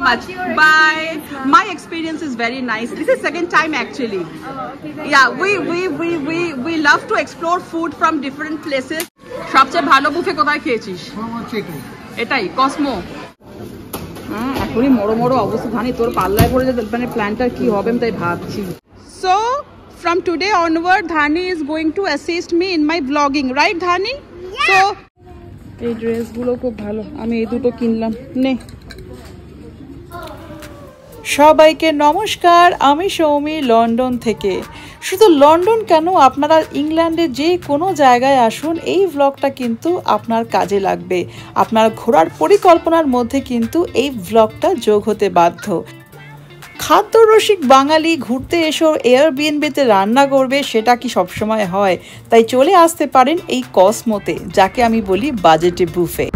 Much. Bye. My experience is very nice. This is second time actually. Yeah, we love to explore food from different places. সবচেয়ে ভালো buffet কোথায় খেয়েছিস? এটাই Cosmo. এখনই মরো মরো অবস্থা ধানি তোর পাল্লায় পড়ে যে মানে প্ল্যানটা কি হবে আমি তাই ভাবছি। So from today onward Dhani is going to assist me in my vlogging, right Dhani? Yeah. So এই ড্রেসগুলো খুব ভালো, আমি এই দুটো কিনলাম। নে সবাইকে নমস্কার, আমি সৌমি লন্ডন থেকে। শুধু লন্ডন কেন, আপনারা ইংল্যান্ডে যে কোনো জায়গায় আসুন, এই ভ্লগটা কিন্তু আপনার কাজে লাগবে। আপনার ঘোরার পরিকল্পনার মধ্যে কিন্তু এই ভ্লগটা যোগ হতে বাধ্য। খাদ্যরসিক বাঙালি ঘুরতে এসো এয়ারবিএনবিতে রান্না করবে, সেটা কি সবসময় হয়? তাই চলে আসতে পারেন এই কসমোতে, যাকে আমি বলি বাজেটে বুফে।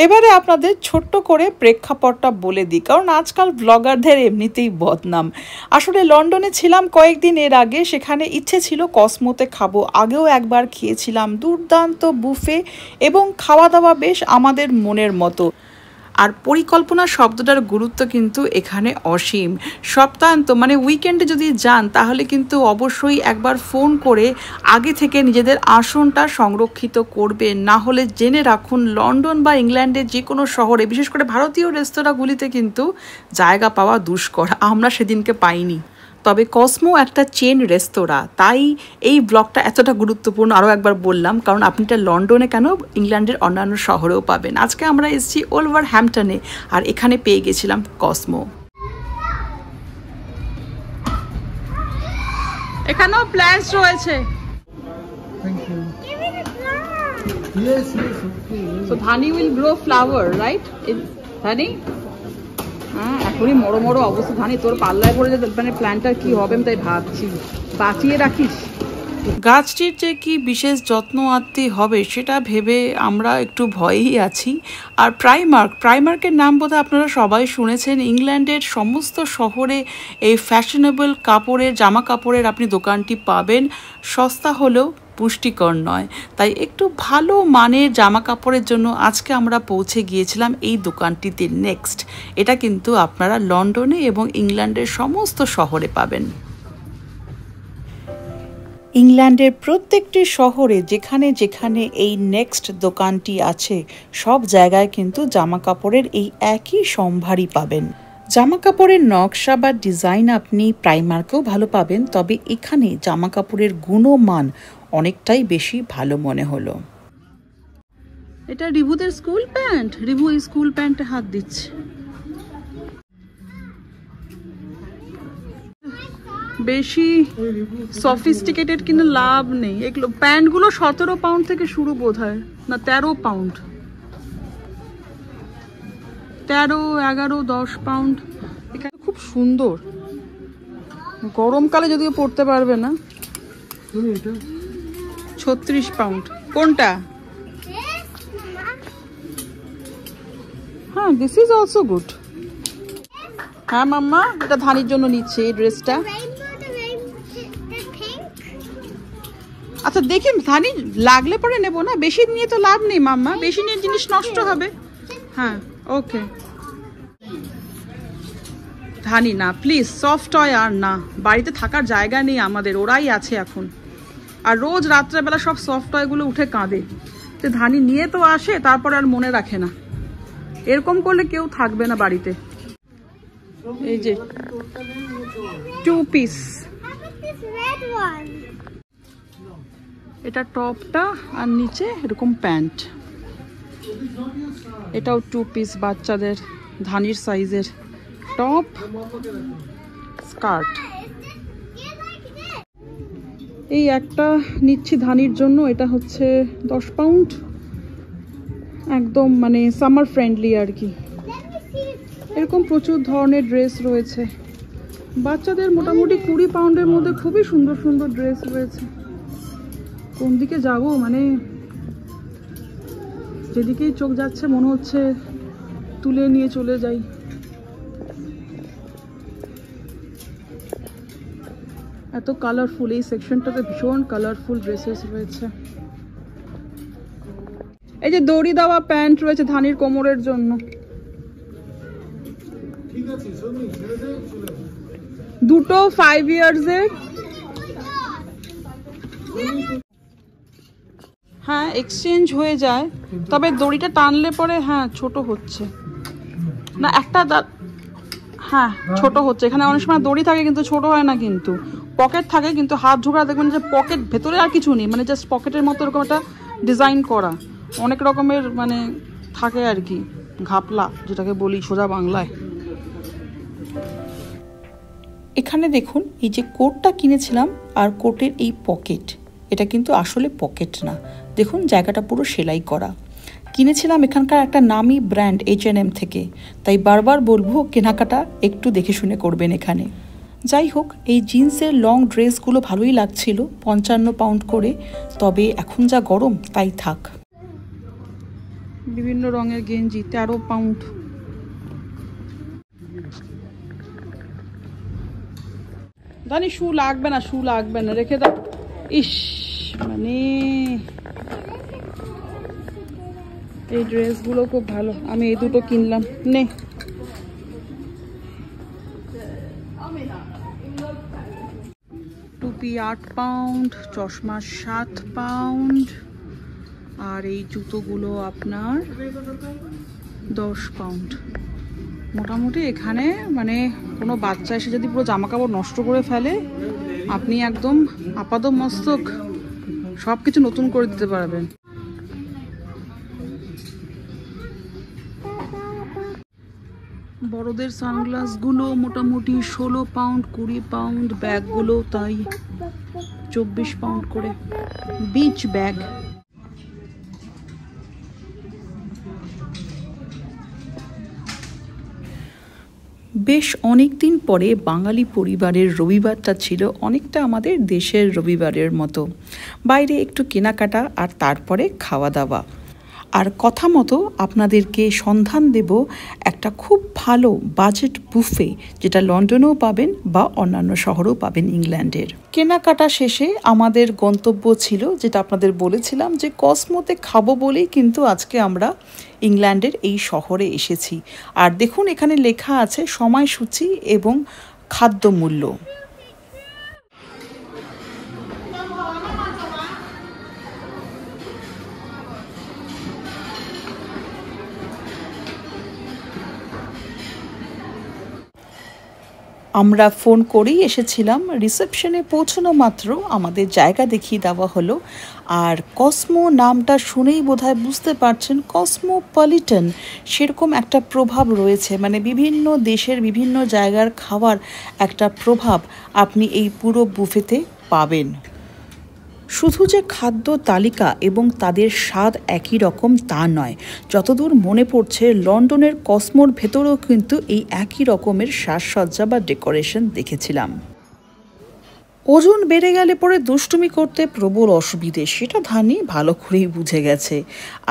এবারে আপনাদের ছোট্ট করে প্রেক্ষাপটটা বলে দিই, কারণ আজকাল ব্লগারদের এমনিতেই বদনাম। আসলে লন্ডনে ছিলাম কয়েকদিন এর আগে, সেখানে ইচ্ছে ছিল কসমোতে খাবো। আগেও একবার খেয়েছিলাম, দুর্দান্ত বুফে এবং খাওয়া দাওয়া বেশ আমাদের মনের মতো। আর পরিকল্পনা শব্দটার গুরুত্ব কিন্তু এখানে অসীম। সপ্তাহান্ত মানে উইকেন্ডে যদি যান তাহলে কিন্তু অবশ্যই একবার ফোন করে আগে থেকে নিজেদের আসনটা সংরক্ষিত করবেন। না হলে জেনে রাখুন, লন্ডন বা ইংল্যান্ডের যে কোনো শহরে, বিশেষ করে ভারতীয় রেস্তোরাঁগুলিতে কিন্তু জায়গা পাওয়া দুষ্কর। আমরা সেদিনকে পাইনি। তবে কসমো একটা চেন রেস্তোরাঁ, তাই এই ব্লগটা এতটা গুরুত্বপূর্ণ আরও একবার বললাম, কারণ আপনি এটা লন্ডনে কেন, ইংল্যান্ডের অন্যান্য শহরেও পাবেন। আজকে আমরা এসেছি ওলভারহ্যাম্পটনে, আর এখানে পেয়ে গেছিলাম কসমো। এখানেও প্ল্যান্টস রয়েছে। So Dhani will grow flower, right? Dhani? এখনই মরো মরো অবস্থা ধানি তোর পাল্লায় পড়ে যে মানে প্ল্যানটা কি হবে আমি তাই ভাবছি। বাঁচিয়ে রাখিস। গাছটির যে কি বিশেষ যত্ন আত্তি হবে সেটা ভেবে আমরা একটু ভয়েই আছি। আর প্রাইমার্কের নাম বোধহয় আপনারা সবাই শুনেছেন। ইংল্যান্ডের সমস্ত শহরে এই ফ্যাশনেবল কাপড়ের, জামা কাপড়ের আপনি দোকানটি পাবেন। সস্তা হলেও পুষ্টিকর নয়, তাই একটু ভালো মানের জামা কাপড়ের জন্য আজকে আমরা পৌঁছে গিয়েছিলাম এই দোকানটিতে নেক্সট। এটা কিন্তু আপনারা লন্ডনে এবং ইংল্যান্ডের সমস্ত শহরে পাবেন। ইংল্যান্ডের প্রত্যেকটি শহরে যেখানে যেখানে এই নেক্সট দোকানটি আছে, সব জায়গায় কিন্তু জামা কাপড়ের এই একই সম্ভারই পাবেন। জামা কাপড়ের নকশা বা ডিজাইন আপনি প্রাইমার্কেও ভালো পাবেন, তবে এখানে জামা কাপড়ের গুণমান অনেকটাই বেশি ভালো মনে হলো। এটা রিভুদের স্কুল প্যান্ট। রিভু স্কুল প্যান্টে হাত দিচ্ছে। বেশি সফিস্টিকেটেড কিনে লাভ নেই। এগুলো প্যান্টগুলো 17 পাউন্ড থেকে শুরু বোধ হয়, না 13 পাউন্ড, 13, 11, 10 পাউন্ড। এখানে খুব সুন্দর, গরমকালে যদিও পরতে পারবে না। 36 পাউন্ড। কোনটা? হ্যাঁ, দিস ইজ অলসো গুড। হ্যাঁ মাম্মা, এটা ধানির জন্য নিচ্ছে এই ড্রেসটা। আচ্ছা দেখি ধানি লাগলে পরে নেবো না, বেশি নিয়ে তো লাভ নেই মাম্মা, বেশি নিয়ে জিনিস নষ্ট হবে। হ্যাঁ ওকে ধানি, না প্লিজ, সফট টয় আর না, বাড়িতে থাকার জায়গা নেই আমাদের, ওরাই আছে এখন। আর রোজ রাত্রেবেলা সব সফট টয়গুলো উঠে কাঁদে। তো ধানি নিয়ে তো আসে, তারপর আর মনে রাখে না। এরকম করলে কেউ থাকবে না বাড়িতে। এই যে 2 পিস, এটা টপটা আর নিচে এরকম প্যান্ট। এটাও 2 পিস বাচ্চাদের, ধানির সাইজের টপ, স্কার্ট। এই একটা নিচ্ছি ধানির জন্য, এটা হচ্ছে 10 পাউন্ড। একদম মানে সামার ফ্রেন্ডলি আর কি। এরকম প্রচুর ধরনের ড্রেস রয়েছে বাচ্চাদের, মোটামুটি 20 পাউন্ডের মধ্যে খুবই সুন্দর সুন্দর ড্রেস রয়েছে। কোন দিকে যাবো, মানে যেদিকেই চোখ যাচ্ছে মনে হচ্ছে তুলে নিয়ে চলে যাই। এত কালারফুল, এই সেকশনটাতে ভীষণ কালারফুল ড্রেসেস রয়েছে। এই যে দড়ি দেওয়া প্যান্ট রয়েছে ধানির কোমরের জন্য, দুটো 5 years এর। হ্যাঁ এক্সচেঞ্জ হয়ে যায়, তবে দড়িটা টানলে পরে হ্যাঁ ছোট হচ্ছে না একটা, হ্যাঁ ছোট হচ্ছে। এখানে অনেক সময় দড়ি থাকে কিন্তু ছোট হয় না, কিন্তু পকেট থাকে, কিন্তু হাত ঢোকা দেখবেন যে পকেট ভেতরে আর কিছু নেই, মানে জাস্ট পকেটের মতো এরকম একটা ডিজাইন করা, অনেক রকমের মানে থাকে আর কি, ঘাপলা যেটাকে বলি সোজা বাংলায়। এখানে দেখুন এই যে কোটটা কিনেছিলাম আর কোটের এই পকেট, এটা কিন্তু আসলে পকেট না, দেখুন জায়গাটা পুরো সেলাই করা। কিনেছিলাম এখানকার একটা নামি ব্র্যান্ড H&M থেকে, তাই বারবার বলবো কেনাকাটা একটু দেখে শুনে করবেন এখানে। যাই হোক, এই জিন্সের লং ড্রেসগুলো ভালোই লাগছিল, 55 পাউন্ড করে, তবে এখন যা গরম তাই থাক। বিভিন্ন রঙের গেঞ্জি 13 পাউন্ড। জানি শু লাগবে না, শু লাগবে না, রেখে দাও। ইস মানে এই ড্রেসগুলো খুব ভালো, আমি এই দুটো কিনলাম। নে টুপি 8 পাউন্ড, চশমা 7 পাউন্ড, আর এই জুতোগুলো আপনার 10 পাউন্ড। মোটামুটি এখানে মানে কোনো বাচ্চা এসে যদি পুরো জামা কাপড় নষ্ট করে ফেলে, আপনি একদম আপাদমস্তক সব কিছু নতুন করে দিতে পারবেন। বড়দের সানগ্লাসগুলো মোটামুটি 16 পাউন্ড 20 পাউন্ড, ব্যাগগুলো তাই 24 পাউন্ড করে, বিচ ব্যাগ। বেশ অনেক দিন পরে বাঙালি পরিবারের রবিবারটা ছিল অনেকটা আমাদের দেশের রবিবারের মতো, বাইরে একটু কেনাকাটা আর তারপরে খাওয়া দাওয়া। আর কথা মতো আপনাদেরকে সন্ধান দেব একটা খুব ভালো বাজেট বুফে, যেটা লন্ডনেও পাবেন বা অন্যান্য শহরেও পাবেন ইংল্যান্ডের। কেনাকাটা শেষে আমাদের গন্তব্য ছিল, যেটা আপনাদের বলেছিলাম যে কসমোতে খাবো বলেই কিন্তু আজকে আমরা ইংল্যান্ডের এই শহরে এসেছি। আর দেখুন এখানে লেখা আছে সময়সূচি এবং খাদ্য মূল্য। আমরা ফোন করেই এসেছিলাম, রিসেপশনে পৌঁছানো মাত্র আমাদের জায়গা দেখিয়ে দেওয়া হলো। আর কসমো নামটা শুনেই বোধহয় বুঝতে পারছেন, কসমোপলিটন সেরকম একটা প্রভাব রয়েছে, মানে বিভিন্ন দেশের বিভিন্ন জায়গার খাওয়ার একটা প্রভাব আপনি এই পুরো বুফেতে পাবেন। শুধু যে খাদ্য তালিকা এবং তাদের স্বাদ একই রকম তা নয়, যতদূর মনে পড়ছে লন্ডনের কসমোর ভেতরেও কিন্তু এই একই রকমের সাজসজ্জা বা ডেকোরেশন দেখেছিলাম। ওজন বেড়ে গেলে পরে দুষ্টুমি করতে প্রবল অসুবিধে, সেটা ধানি ভালো করেই বুঝে গেছে।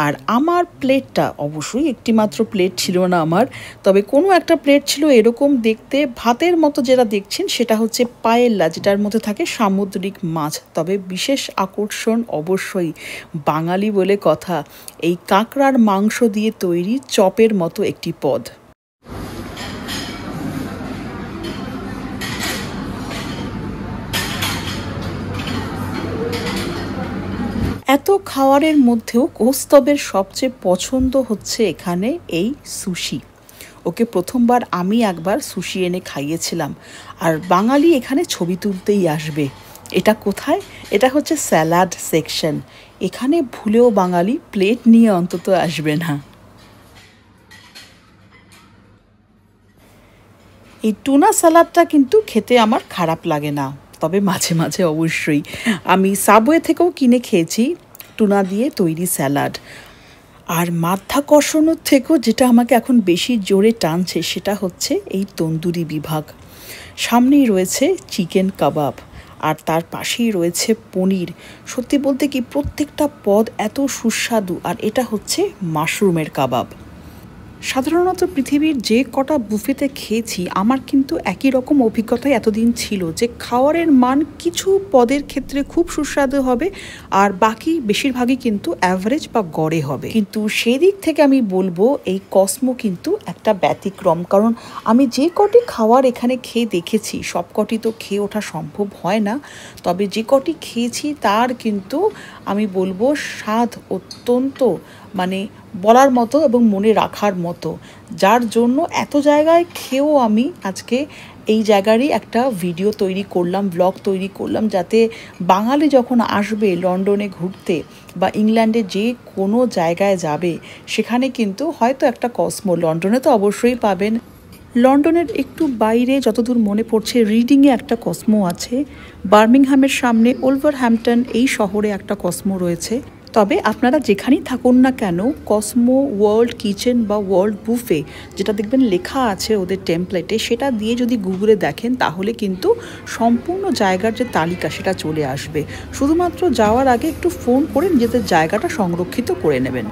আর আমার প্লেটটা অবশ্যই একটি মাত্র প্লেট ছিল না আমার, তবে কোনো একটা প্লেট ছিল এরকম দেখতে, ভাতের মতো যেটা দেখছেন সেটা হচ্ছে পায়েল্লা, যেটার মধ্যে থাকে সামুদ্রিক মাছ। তবে বিশেষ আকর্ষণ অবশ্যই বাঙালি বলে কথা, এই কাঁকড়ার মাংস দিয়ে তৈরি চপের মতো একটি পদ। এত খাওয়ারের মধ্যেও কৌস্তবের সবচেয়ে পছন্দ হচ্ছে এখানে এই সুশি। ওকে প্রথমবার আমি একবার সুশি এনে খাইয়েছিলাম। আর বাঙালি এখানে ছবি তুলতেই আসবে। এটা কোথায়? এটা হচ্ছে স্যালাড সেকশন। এখানে ভুলেও বাঙালি প্লেট নিয়ে অন্তত আসবে না। এই টুনা স্যালাডটা কিন্তু খেতে আমার খারাপ লাগে না, তবে মাঝে মাঝে অবশ্যই আমি সাবওয়ে থেকেও কিনে খেয়েছি টুনা দিয়ে তৈরি স্যালাড। আর মাধ্যাকর্ষণের থেকেও যেটা আমাকে এখন বেশি জোরে টানছে সেটা হচ্ছে এই তন্দুরি বিভাগ। সামনেই রয়েছে চিকেন কাবাব আর তার পাশেই রয়েছে পনির। সত্যি বলতে কি প্রত্যেকটা পদ এত সুস্বাদু। আর এটা হচ্ছে মাশরুমের কাবাব। সাধারণত পৃথিবীর যে কটা বুফেতে খেয়েছি আমার কিন্তু একই রকম অভিজ্ঞতাই এতদিন ছিল যে খাওয়ারের মান কিছু পদের ক্ষেত্রে খুব সুস্বাদু হবে আর বাকি বেশিরভাগই কিন্তু অ্যাভারেজ বা গড়ে হবে। কিন্তু সেদিক থেকে আমি বলবো এই কসমো কিন্তু একটা ব্যতিক্রম, কারণ আমি যে কটি খাওয়ার এখানে খেয়ে দেখেছি সব কটি তো খেয়ে ওঠা সম্ভব হয় না, তবে যে কটি খেয়েছি তার কিন্তু আমি বলবো স্বাদ অত্যন্ত মানে বলার মতো এবং মনে রাখার মতো, যার জন্য এত জায়গায় খেয়েও আমি আজকে এই জায়গারই একটা ভিডিও তৈরি করলাম, ব্লগ তৈরি করলাম, যাতে বাঙালি যখন আসবে লন্ডনে ঘুরতে বা ইংল্যান্ডে যে কোনো জায়গায় যাবে সেখানে কিন্তু হয়তো একটা কসমো, লন্ডনে তো অবশ্যই পাবেন, লন্ডনের একটু বাইরে যতদূর মনে পড়ছে রিডিংয়ে একটা কসমো আছে, বার্মিংহামের সামনে ওলভারহ্যাম্পটন এই শহরে একটা কসমো রয়েছে। তবে আপনারা যেখানেই থাকুন না কেন কসমো ওয়ার্ল্ড কিচেন বা ওয়ার্ল্ড বুফে যেটা দেখবেন লেখা আছে ওদের টেমপ্লেটে, সেটা দিয়ে যদি গুগলে দেখেন তাহলে কিন্তু সম্পূর্ণ জায়গার যে তালিকা সেটা চলে আসবে। শুধুমাত্র যাওয়ার আগে একটু ফোন করে নিজেদের জায়গাটা সংরক্ষিত করে নেবেন।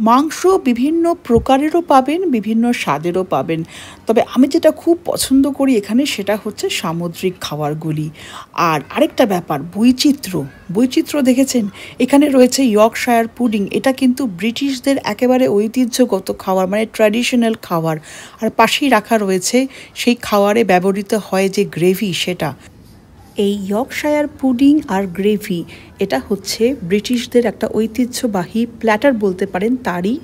মাংস বিভিন্ন প্রকারেরও পাবেন, বিভিন্ন স্বাদেরও পাবেন, তবে আমি যেটা খুব পছন্দ করি এখানে সেটা হচ্ছে সামুদ্রিক খাবারগুলি। আর আরেকটা ব্যাপার বৈচিত্র্য দেখেছেন, এখানে রয়েছে ইয়র্কশায়ার পুডিং, এটা কিন্তু ব্রিটিশদের একেবারে ঐতিহ্যগত খাবার, মানে ট্র্যাডিশনাল খাবার। আর পাশেই রাখা রয়েছে সেই খাবারে ব্যবহৃত হয় যে গ্রেভি, সেটা এই ইয়র্কশায়ার পুডিং আর গ্রেভি এটা হচ্ছে ব্রিটিশদের একটা ঐতিহ্যবাহী প্ল্যাটার বলতে পারেন, তারই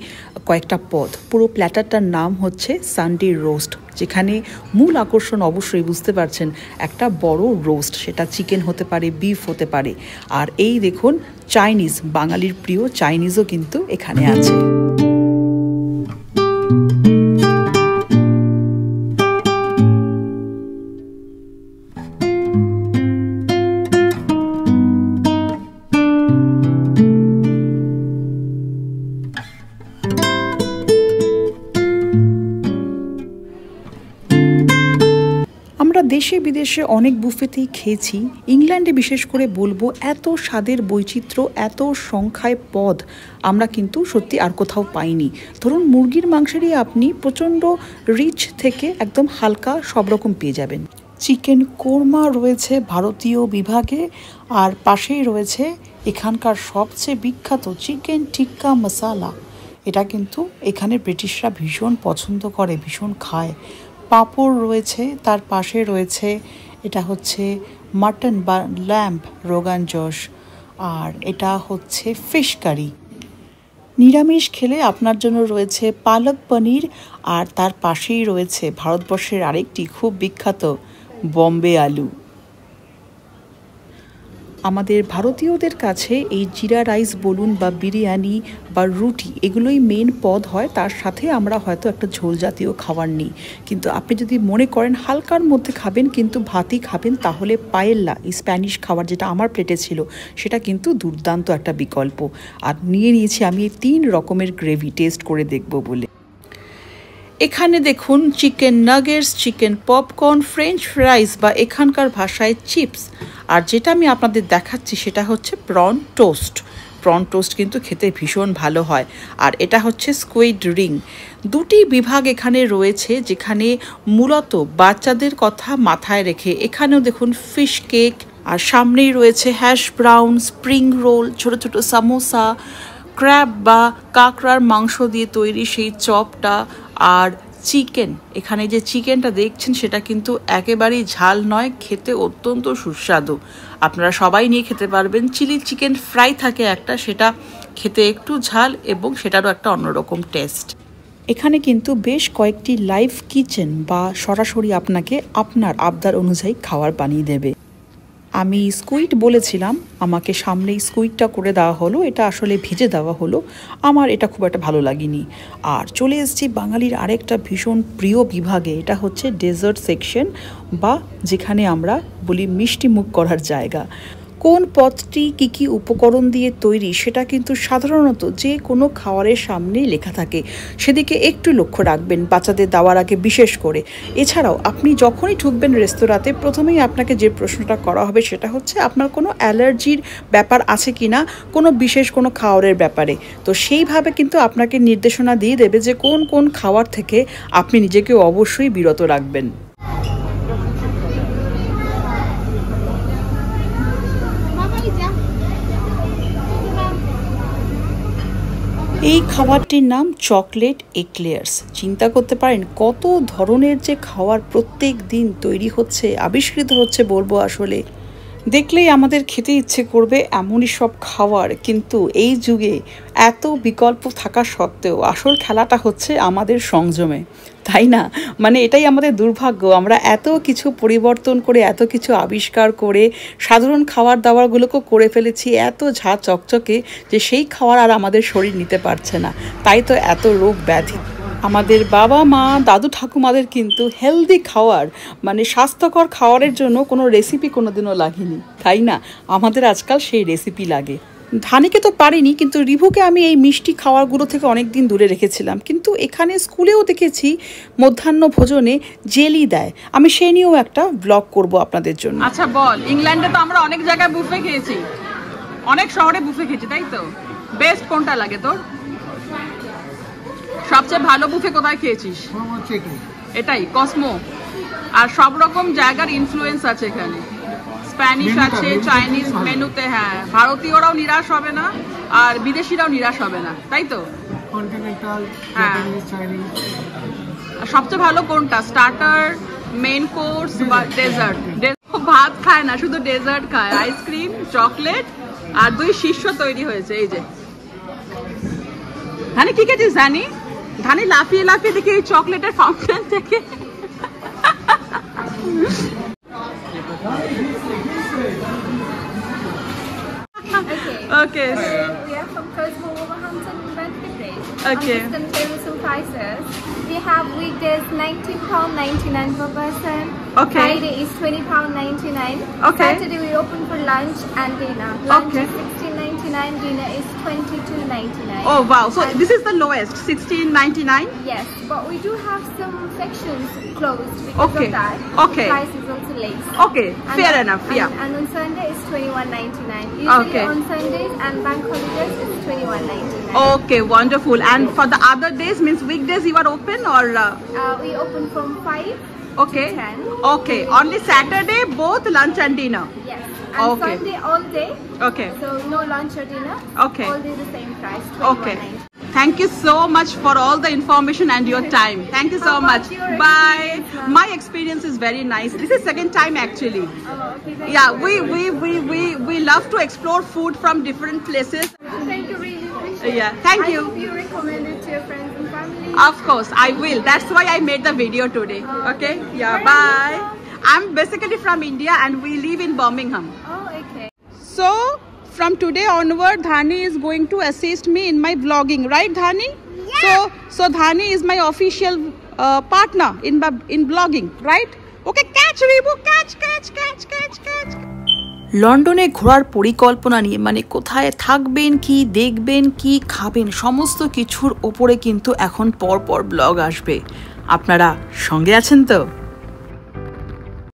কয়েকটা পদ। পুরো প্ল্যাটারটার নাম হচ্ছে সানডে রোস্ট, যেখানে মূল আকর্ষণ অবশ্যই বুঝতে পারছেন একটা বড় রোস্ট, সেটা চিকেন হতে পারে, বিফ হতে পারে। আর এই দেখুন চাইনিজ, বাঙালির প্রিয় চাইনিজও কিন্তু এখানে আছে। আমরা দেশে বিদেশে অনেক বুফেতেই খেয়েছি, ইংল্যান্ডে বিশেষ করে বলবো এত স্বাদের বৈচিত্র্য, এত সংখ্যায় পদ আমরা কিন্তু সত্যি আর কোথাও পাইনি। ধরুন মুরগির মাংসেরই আপনি প্রচণ্ড রিচ থেকে একদম হালকা সব রকম পেয়ে যাবেন। চিকেন কোরমা রয়েছে ভারতীয় বিভাগে, আর পাশেই রয়েছে এখানকার সবচেয়ে বিখ্যাত চিকেন টিক্কা মশালা, এটা কিন্তু এখানে ব্রিটিশরা ভীষণ পছন্দ করে, ভীষণ খায়। পাঁপড় রয়েছে, তার পাশে রয়েছে এটা হচ্ছে মাটন বা ল্যাম্ব রোগান জশ, আর এটা হচ্ছে ফিশ কারি। নিরামিষ খেলে আপনার জন্য রয়েছে পালক পনির, আর তার পাশেই রয়েছে ভারতবর্ষের আরেকটি খুব বিখ্যাত বম্বে আলু। আমাদের ভারতীয়দের কাছে এই জিরা রাইস বলুন বা বিরিয়ানি বা রুটি এগুলোই মেন পদ হয়, তার সাথে আমরা হয়তো একটা ঝোল জাতীয় খাবার নিই। কিন্তু আপনি যদি মনে করেন হালকার মধ্যে খাবেন কিন্তু ভাতই খাবেন, তাহলে পায়েল্লা, এই স্প্যানিশ খাবার যেটা আমার প্লেটে ছিল, সেটা কিন্তু দুর্দান্ত একটা বিকল্প। আর নিয়েছি আমি 3 রকমের গ্রেভি টেস্ট করে দেখব বলে। এখানে দেখুন chicken nuggets, chicken popcorn, French fries বা এখানকার ভাষায় চিপস, আর যেটা আমি আপনাদের দেখাচ্ছি সেটা হচ্ছে প্রন টোস্ট। প্রন টোস্ট কিন্তু খেতে ভীষণ ভালো হয়। আর এটা হচ্ছে স্কুইড রিং। দুটি বিভাগ এখানে রয়েছে যেখানে মূলত বাচ্চাদের কথা মাথায় রেখে এখানেও দেখুন ফিশ কেক, আর সামনেই রয়েছে হ্যাশ ব্রাউন, স্প্রিং রোল, ছোট ছোট সামোসা, ক্র্যাব বা কাঁকড়ার মাংস দিয়ে তৈরি সেই চপটা, আর চিকেন। এখানে যে চিকেনটা দেখছেন সেটা কিন্তু একেবারেই ঝাল নয়, খেতে অত্যন্ত সুস্বাদু, আপনারা সবাই নিয়ে খেতে পারবেন। চিলি চিকেন ফ্রাই থাকে একটা, সেটা খেতে একটু ঝাল এবং সেটারও একটা অন্যরকম টেস্ট। এখানে কিন্তু বেশ কয়েকটি লাইভ কিচেন বা সরাসরি আপনাকে আপনার আবদার অনুযায়ী খাবার বানিয়ে দেবে। আমি স্কুইড বলেছিলাম, আমাকে সামনেই স্কুইডটা করে দেওয়া হলো, এটা আসলে ভেজে দেওয়া হলো, আমার এটা খুব একটা ভালো লাগেনি। আর চলে এসেছি বাঙালির আরেকটা ভীষণ প্রিয় বিভাগে, এটা হচ্ছে ডেজার্ট সেকশন বা যেখানে আমরা বলি মিষ্টি মুখ করার জায়গা। কোন পদটি কি উপকরণ দিয়ে তৈরি সেটা কিন্তু সাধারণত যে কোনো খাবারের সামনেই লেখা থাকে, সেদিকে একটু লক্ষ্য রাখবেন বাচ্চাদের দেওয়ার আগে বিশেষ করে। এছাড়াও আপনি যখনই ঢুকবেন রেস্তোরাঁতে প্রথমেই আপনাকে যে প্রশ্নটা করা হবে সেটা হচ্ছে আপনার কোনো অ্যালার্জির ব্যাপার আছে কি না কোনো বিশেষ কোনো খাবারের ব্যাপারে। তো সেইভাবে কিন্তু আপনাকে নির্দেশনা দিয়ে দেবে যে কোন কোন খাবার থেকে আপনি নিজেকে অবশ্যই বিরত রাখবেন। এই খাবারটির নাম চকলেট এক্লেয়ার্স। চিন্তা করতে পারেন কত ধরনের যে খাবার প্রত্যেক দিন তৈরি হচ্ছে, আবিষ্কৃত হচ্ছে বলবো, আসলে দেখলেই আমাদের খেতে ইচ্ছে করবে এমনই সব খাবার। কিন্তু এই যুগে এত বিকল্প থাকা সত্ত্বেও আসল খেলাটা হচ্ছে আমাদের সংযমে, তাই না? মানে এটাই আমাদের দুর্ভাগ্য, আমরা এত কিছু পরিবর্তন করে এত কিছু আবিষ্কার করে সাধারণ খাবার দাবারগুলোকেও করে ফেলেছি এত ঝাঁ চকচকে যে সেই খাবার আর আমাদের শরীর নিতে পারছে না। তাই তো এত রোগ ব্যাধি। আমাদের বাবা মা দাদু ঠাকুমাদের কিন্তু হেলদি খাওয়ার মানে স্বাস্থ্যকর খাওয়ারের জন্য কোনো রেসিপি কোনোদিনও লাগেনি, তাই না? আমাদের আজকাল সেই রেসিপি লাগে। ধানিকে তো পারিনি, কিন্তু রিভুকে আমি এই মিষ্টি খাওয়ারগুলো থেকে অনেক দিন দূরে রেখেছিলাম। কিন্তু এখানে স্কুলেও দেখেছি মধ্যাহ্ন ভোজনে জেলি দেয়, আমি সেই নিয়েও একটা ব্লগ করব আপনাদের জন্য। আচ্ছা বল, ইংল্যান্ডে তো আমরা অনেক জায়গায় বুফে খেয়েছি, অনেক শহরে বুফে খেয়েছি, তাই তো? বেস্ট কোনটা লাগে তোর? সবচেয়ে ভালো বুফে কোথায় খেয়েছিস? এটাই কসমো। আর সব রকম জায়গার ইনফ্লুয়েন্স আছে এখানে, স্প্যানিশ আছে, চাইনিজ মেনুতে। হ্যাঁ, ভারতীয়রাও নিরাশ হবে না আর বিদেশিরাও নিরাশ হবে না, তাই তো? হ্যাঁ। সবচেয়ে ভালো কোনটা, স্টার্টার, মেইন কোর্স বা ডেজার্ট? ভাত খায় না, শুধু ডেজার্ট খায়, আইসক্রিম, চকলেট আর 2 শীর্ষ তৈরি হয়েছে। এই যে ধানি কি খেয়েছিস? ধানি লাফিয়ে লাফিয়ে দেখি এই চকলেটের ফাউন্টেন থেকে। Okay. We are from Cosmo Wolverhampton in Bedford. Okay. I'm just going to tell you some prices. We have weekdays £19.99 per person. Okay. Friday is £20.99. Okay. Saturday we open for lunch and dinner. Lunch Okay. is £16.99. Dinner is £22.99. Oh wow! So this is the lowest, $16.99. Yes, but we do have some sections closed because Okay. of that. Okay. The price is also less. Okay, fair enough. Yeah. And on Sunday it's £21.99. Usually Okay. on Sundays and bank holidays it's £21.99. Okay, wonderful. And for the other days, means weekdays, you are open or? We open from 5 Okay. to 10. Okay. Only Saturday, both lunch and dinner. Yes. And Okay. Sunday all day. Okay. So no lunch or dinner. Okay. All day the same price. Okay. £21.99. Thank you so much for all the information and your time. Thank you so How about much. your Bye. experience, ma'am? My experience is very nice. This is second time actually. Oh, okay. Thank Yeah, you. we love to explore food from different places. Thank you. Really appreciate it. Yeah, thank you. I hope you recommend it to your friends and family. Of course, I will. That's why I made the video today. Okay? Yeah, Where are you bye. from? I'm basically from India and we live in Birmingham. Oh, okay. So, from today onward, Dhani is going to assist me in my vlogging. Right, Dhani? Yeah. So Dhani is my official partner in vlogging. Right? Okay, catch, Rebu. Catch. লন্ডনে ঘোরার পরিকল্পনা নিয়ে মানে কোথায় থাকবেন, কি দেখবেন, কি খাবেন, সমস্ত কিছুর ওপরে কিন্তু এখন পর ব্লগ আসবে। আপনারা সঙ্গে আছেন তো?